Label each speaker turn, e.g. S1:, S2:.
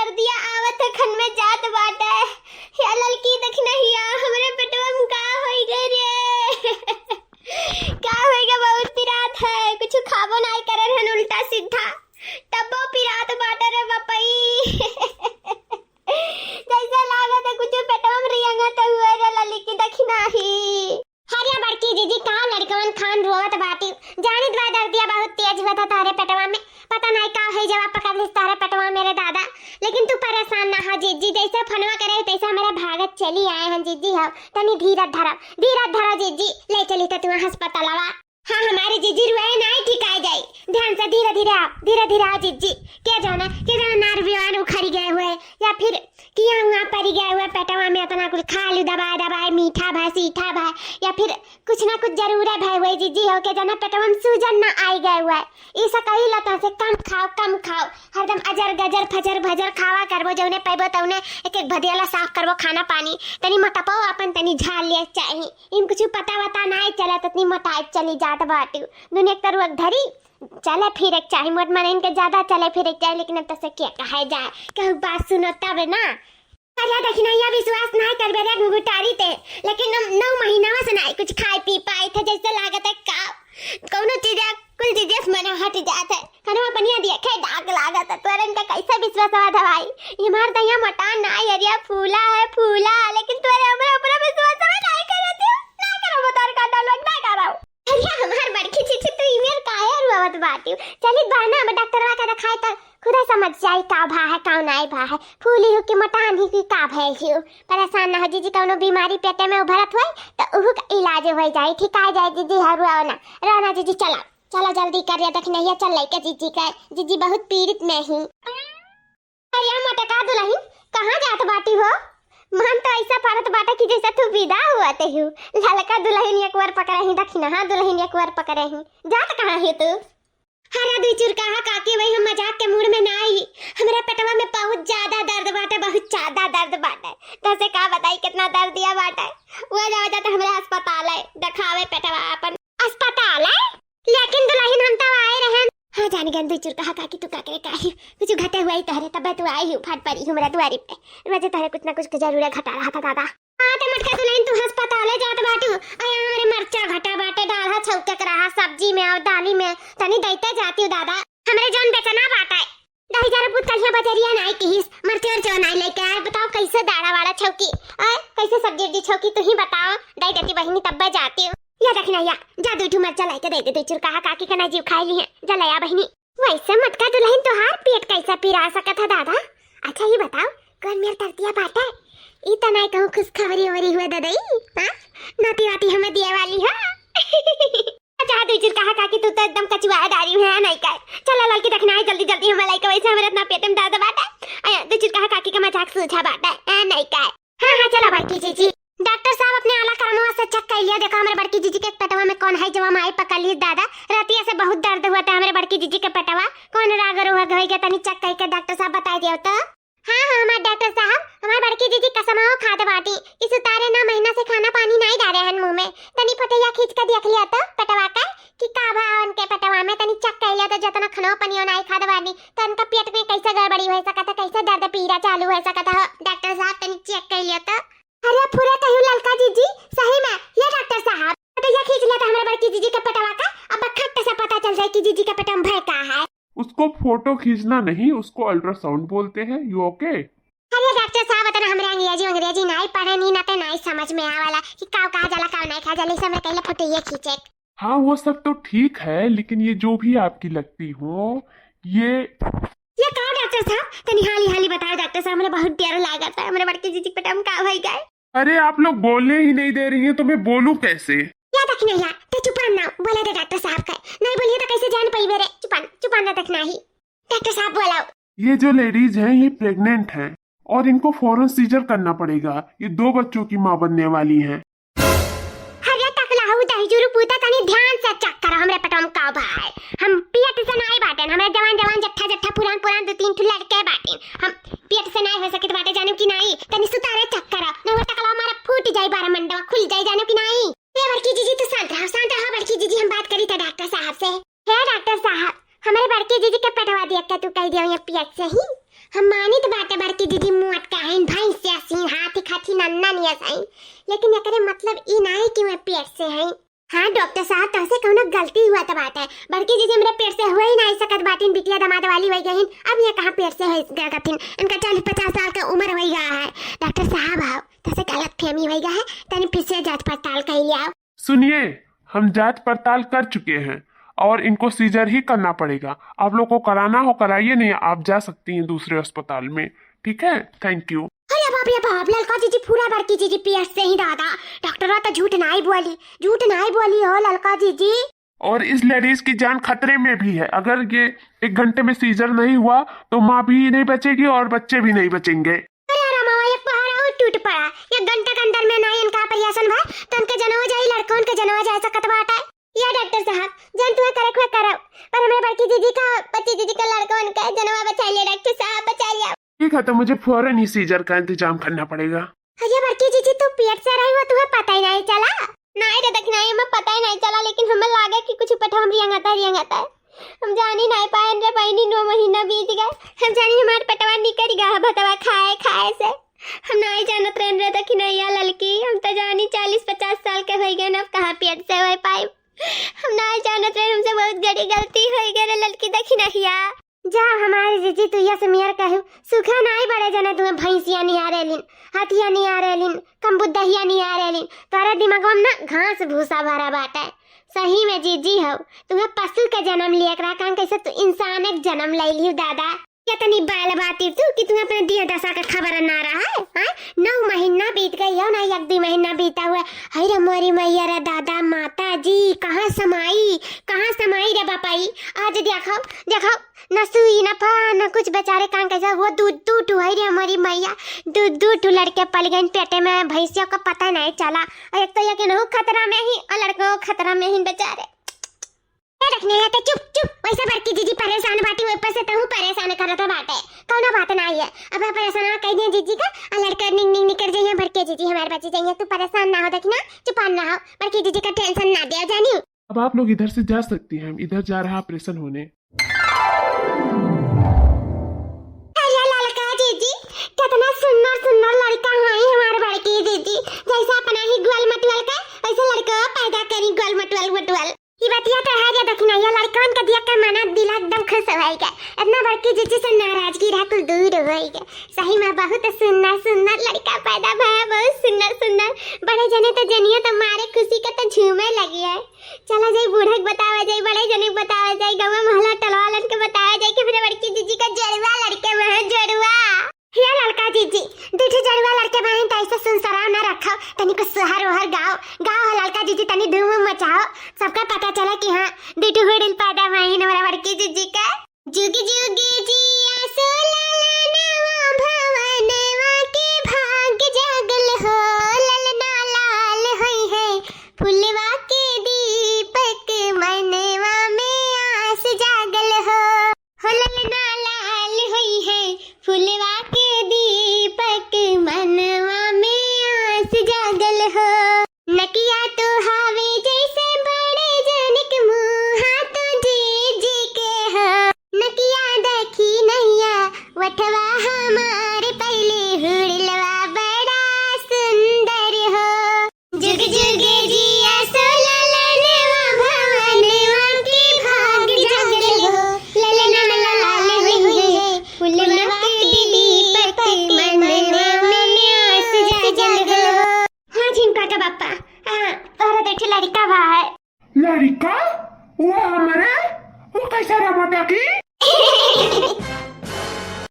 S1: दर्दिया आवत है खन में जात बाटे। या ललकी देखना हिया हमरे पेटवा में का होई गई रे। का होई गई बहुत पिरात है, कुछ खाबो नहीं करन हन उल्टा सीधा तब्बो पिरात बाटे रे बपई। जैसे लागत है कुछ पेटवा में रियंगत हुए रे ललकी देखना ही। हरिया बड़की जीजी का लड़कवन खान रोवत बाटी, जानी दवा दर्दिया बहुत तेज हुआ था तारे पेटवा में, पता नहीं का है जवाब पकड़ लिस तारे पेटवा मेरे दादा। लेकिन तू परेशान ना हो जीजी, जैसे फनवा करे तैसा मेरे भागत चली आए हैं जीजी। हो तनी धीरज धरा जीजी, ले चली तो तू अस्पतालवा। हाँ हमारी जीजी रुआए नहीं ठीक आ जाए, ध्यान से धीरे आओ जीजी। क्या जाना नार्वियान उखड़ी गए हुए या फिर किया हुआ पड़ी गए हुए पेटवा में इतना कुछ खा लू दबाए मीठा भाई सीठा भाई या फिर कुछ ना कुछ जरूर है भाई हुए जीजी। हो के जाना पेटवा में सूजन ना आई गए हुआ है। ऐसा कही लता से कम खाओ हरदम अजर गजर फजर भजर खावा करबो, जौने पैबो तौने एक एक भदियाला साफ करबो, खाना पानी तनी मोटापो अपन तनी झाल लिया चाहिए। इन कुछ पता नहीं चला तनी मोटाई चली जात बाटू दुनिया तरु धरी चले फिर एक चाहिए मोट मन इनके ज्यादा चले फिर एक चाहिए। लेकिन अब तक क्या कहा जाए, कहूँ बात सुनो तब ना। अरे देखना यह विश्वास नहीं कर बेरे घुघुटारी थे, लेकिन 9 महीना से नहीं कुछ खाए पी पाए थे। जैसे लागत है का कौनो चीज कुल चीजें मना हट जाता है, खाना पनिया दिया खे दाग लागत है। तोरे इनका कैसा विश्वास हुआ था भाई, ये मार दया मटा नहीं अरिया फूला है लेकिन तोरे ऊपर विश्वास नहीं कर रहे ना करो बतार का डायलॉग ना करो। अरे हमार बड़की चीची तू ईमेल काहे रुआवत बाटी। चली बाना अब डॉक्टरवा का दिखाई त खुदा समझ जाई का भा है का नहीं भा है, फूली हो कि मोटान ही की का भइल हियो। परेशान ना हो जीजी, कौनो बीमारी पेटे में उभरत होई त उहु का इलाज हो जाई, ठीक आ जाए जीजी। हरुआओ ना रहना जीजी, चला जल्दी करिए देख नहीं चल लइके जीजी का जीजी बहुत पीड़ित में ही। अरे मटका दुलही कहां जात बाटी हो, मन तो ऐसा परत बाटा कि जैसा तू विदा हुआ ते हूँ। ललका दुल्हन एक बार पकड़े ही दखिना, हाँ दुल्हन एक बार पकड़े ही जात कहाँ है तू। हरा दुई चुर कहा काकी वही हम मजाक के मूड में ना आई। हमारे पेटवा में बहुत ज्यादा दर्द बाटा, बहुत ज्यादा दर्द बाटा। तो से का बताई कितना दर्द दिया बाटा। वो जाओ तो हमारे अस्पताल है दिखावे पेटवा अपन अस्पताल है। लेकिन दुल्हन हम तो आए रहे। हाँ जानी गन दुई चुर कहा काकी तू का करे काहे कुछ घटे हुआ ही तहरे तब तू आई हूँ फट पड़ी हूँ मेरा दुआरी पे, वजह तहरे कुछ ना कुछ जरूर घटा रहा था दादा। हाँ तो मटका दुल्हन तू अस्पताल जात बाटू, आया हमारे मरचा घटा बाटे डाला छौके रहा सब्जी में और दाली में तनी दैते जाती हूँ दादा। हमारे जान बेचना बाटा है 10,000 पुत कलिया बजरिया नहीं किस मरचे और चो नहीं लेके आए। बताओ कैसे दाड़ा वाला छौकी कैसे सब्जी छौकी तू ही बताओ, दई देती बहिनी तब जाती हूँ। या देखना या जा दूठू मरचा लाके दे दे चुर कहा काकी का ना जीव खाई ली है जा लया बहिनी। वैसे मटका दुल्हन तोहार पेट कैसा पिरा सकत है दादा। अच्छा ये बताओ कौन मेरा तरतिया बाटा है इतना ही कहूँ खुश खबरी हुआ ददई। हाँ नाती वाती हमें दिए वाली है। अच्छा दूचर कहा काकी तू तो एकदम कचुआ डारी है नहीं का। चला लड़की देखना है जल्दी हमें लाइक वैसे हमें इतना पेट में दर्द बाटा आया दूचर कहा काकी का मजाक सूझा बाटा है नहीं का। हाँ चला बड़की जीजी डॉक्टर साहब अपने आला करमवा से चेक कर लिया, देखो हमारे बड़की जीजी के पेटवा में कौन है जवा माई पकड़ ली दादा। रातिया से बहुत दर्द हुआ था हमारे बड़की जीजी के पेटवा, कौन रागर हुआ गई के तनी चेक करके डॉक्टर साहब बता दिया तो। हाँ हमारे डॉक्टर साहब हमारे बड़की जीजी कसमाओ खाद बाटी इस उतारे ना महीना से खाना पानी नहीं डाले हैं मुंह में। तनी फटैया खींच कर देख लिया तो पेटवा का कि का भावन के पेटवा में तनी चेक कर लिया तो जतना खाना पानी नहीं खाद बाटी तो उनका पेट में कैसे गड़बड़ी हो सकता, कैसे दर्द पीड़ा चालू हो सकता है। डॉक्टर साहब तनी चेक कर लिया तो। अरे पूरा कहूँ ललका जीजी सही में ये डॉक्टर साहब फटैया खींच लिया था हमारे बड़की जीजी के पेटवा का। अब खट्ट से पता चल जाए कि जीजी के पेट में भय का है।
S2: उसको फोटो खींचना नहीं उसको अल्ट्रासाउंड बोलते हैं। You okay?
S1: अरे डॉक्टर साहब बता हमें अंग्रेजी नहीं पढ़े नहीं समझ में आवाला कि काव कहा जाला काव नहीं कहा जाला इस समय कहले फोटो ये खींचे।
S2: हाँ वो सब तो ठीक है लेकिन ये जो भी आपकी लगती हो ये
S1: कहा डॉक्टर साहब तनी हाली बताओ डॉक्टर साहब मुझे बहुत डर लगा था हमारे बड़के जीजी पे हम का भई गए।
S2: अरे आप लोग बोलने ही नहीं दे रही हैं तो मैं बोलूं कैसे।
S1: या तक नहीं या तो चुपान ना बोला दे डॉक्टर साहब का नहीं बोलिए तो कैसे जान पाई मेरे चुपान ना तक नहीं डॉक्टर साहब बोलाओ।
S2: ये जो लेडीज हैं ये प्रेग्नेंट हैं और इनको फौरन सीजर करना पड़ेगा। ये 2 बच्चों की माँ बनने वाली हैं।
S1: अरे तकला हूं दहीजुरु पूता तनी ध्यान से चेक करो हमरे पेटम का भाई हम पेट से नहीं बाटे हमरे जवान जट्ठा पुरान 2-3 ठु लड़के बाटे हम पेट से नहीं हो सके बाटे जानो कि नहीं तनी सुतारे चेक करो न वो तकला हमारा फूट जाई 12 मंडवा खुल जाई जानो कि नहीं। ये बड़की जीजी तो शांत रहो बड़की जीजी हम बात करी था डॉक्टर साहब से। हे डॉक्टर साहब हमारे बड़की जीजी के पेटवा दिया क्या तू कह दिया ये पेट से ही हम मानी तो बाटे बड़की दीदी मुँह अटकाइन भैंस से हसीन हाथी खाथी नन्ना नहीं हसाइन, लेकिन एकरे मतलब ई नहीं कि मैं पेट से हैं। हाँ डॉक्टर साहब तुमसे कौनो गलती हुआ तो बात है, बड़की दीदी मेरे पेट से हुआ ही नहीं सकत बाटिन, बिटिया दामाद वाली हो गई। अब ये कहाँ पेट से हो गया कथिन, इनका 40-50 साल का उम्र हो गया है। डॉक्टर साहब आओ तसे गलत फहमी हो गया है, तनी फिर से जांच पड़ताल कर लिया।
S2: सुनिए, हम जांच पड़ताल कर चुके हैं और इनको सीजर ही करना पड़ेगा। आप लोग को कराना हो कराइए, नहीं आप जा सकती हैं दूसरे अस्पताल में। ठीक है, थैंक यू।
S1: अरे बाप रे बाप, ललका जीजी पूरा बड़की जीजी पेट से ही दादा, डॉक्टर तो झूठ नहीं बोली हो ललका जीजी।
S2: और इस लेडीज की जान खतरे में भी है। अगर ये 1 घंटे में सीजर नहीं हुआ तो माँ भी नहीं बचेगी और बच्चे भी नहीं बचेंगे।
S1: अरे रामा ये पहाड़ टूट पड़ा, ये घंटे के अंदर में नहीं इनका ऑपरेशन भाई तो उनके जनवा जाई, लड़कों के जनवा जाए सकत बात है। या डॉक्टर साहब जन तुम्हें करे खुए करो, पर हमें बड़की दीदी का लड़कों का जनवा बचा लिया, डॉक्टर साहब बचा लिया।
S2: ठीक है, तो मुझे फौरन ही सीजर का इंतजाम करना पड़ेगा।
S1: अरे बड़की जीजी तू पेट से रही हो, तुम्हें पता ही नहीं चला? नहीं रे देखना हमें पता ही नहीं चला, लेकिन हमें लागे कि कुछ पटा हम रियांगाता है। हम जानी नहीं पाए रे बहनी, 9 महीना बीत गए, हम जानी हमारे पेटवा निकल गया भतवा खाए से। हम नहीं जानत रहे रे कि नहीं लड़की, हम तो जानी 40-50 साल के हो गए ना, कहाँ पेट से हो पाए। हम नहीं जानत रहे, हमसे बहुत बड़ी गलती हो गई लड़की देखी नहीं जा हमारी जीजी तू ये समियर कहू सुखा नहीं बड़े जने, तुम्हें भैंसिया नहीं आ रेलिन, हाथिया नहीं आ रेलिन, कम बुद्धहिया नहीं आ रेलिन, तोरा दिमाग में ना घास भूसा भरा बाटा है। सही में जीजी हो, तुम्हें पशु का जन्म लिया करा कान, कैसे तू इंसान एक जन्म ले लियो दादा। क्या तनी बाल बाती तू कि तुम्हें अपने दिया दशा का खबर ना रहा है? हाँ 9 महीना बीत गई हो ना, 1-2 महीना बीता हुआ। अरे मोरी मैया रे दादा माता जी कहाँ समाई रे बापाई। आज देखो न सुई न पा न कुछ, बेचारे कान कैसा वो दूध है रे हमारी मैया, दूध लड़के पल गए पेटे में, भैंसियों का पता नहीं चला। एक तो यकीन हो खतरा में ही और लड़कों खतरा में ही बेचारे। रखने तो चुप वैसे बड़की जीजी परेशान बाटी, ऊपर से तहु परेशान करत बाटे, कौनो बात नहीं है। अब परेशान कह दिए जीजी का और लड़का निक कर जाइए, बड़के जीजी हमारे बच्चे चाहिए, तू परेशान ना हो, देखना चुपान ना हो, बड़की जीजी का टेंशन ना दे जानी।
S2: अब आप लोग इधर से जा सकती हैं, हम इधर जा रहा ऑपरेशन होने।
S1: अरे लड़का जीजी कितना सुंदर लड़का है हमारे बड़की दीदी, जैसा अपना ही गोल मटुअल का ऐसे लड़का पैदा करी, गोल मटुअल। ये बतिया तो है रे दखना, ये लड़कन का दिया का मना दिल एकदम खुश हो गया, इतना बड़की जीजी से नाराजगी रहा कुल दूर हो गई। सही में बहुत सुंदर लड़का पैदा भया, बहुत सुंदर। बड़े जने तो जनिए तो मारे खुशी का तो झूमे लगी है। चला जाए बूढ़ा बतावा जाए, बड़े जने बतावा जाए, गाँव मोहल्ला टलवालन के बतावा जाए कि मेरे बड़की जीजी का जड़वा लड़के में है जड़वा। या लड़का जीजी दूठे जड़वा लड़के बहन तो ऐसे सुनसराव ना रखो, तनी को सुहर ओहर गाओ लड़का जीजी, तनी धूम मचाओ, सबका पता चला कि हाँ दूठे हुडिल पैदा बहन हमारा बड़की जीजी का। जुगी जुगी जिया सोललनवा भवनवा के भाग जागल हो, ललना लाल होई है फुलवा के दीपक मनवा में आस जागल हो, ललना लाल होई है फुलवा के दीपक मनवा में आस जागल हो। नकिया तो हावे जैसे बड़े जनक मुँहा तो जी के हो, नकिया देखी नैया वठवा हमारे पहले हुड़लवा बड़ा सुंदर हो। जुग जुग जिया सोललनवा भवनवा के भाग जागल हो, ललना लाल होई है फुलवा के दीपक मनवा में आस जागल हो। हाँ झिमका का बापा, हाँ तोरा देखे लड़का बा है।
S2: लड़का वो हमारे वो कैसा रहा की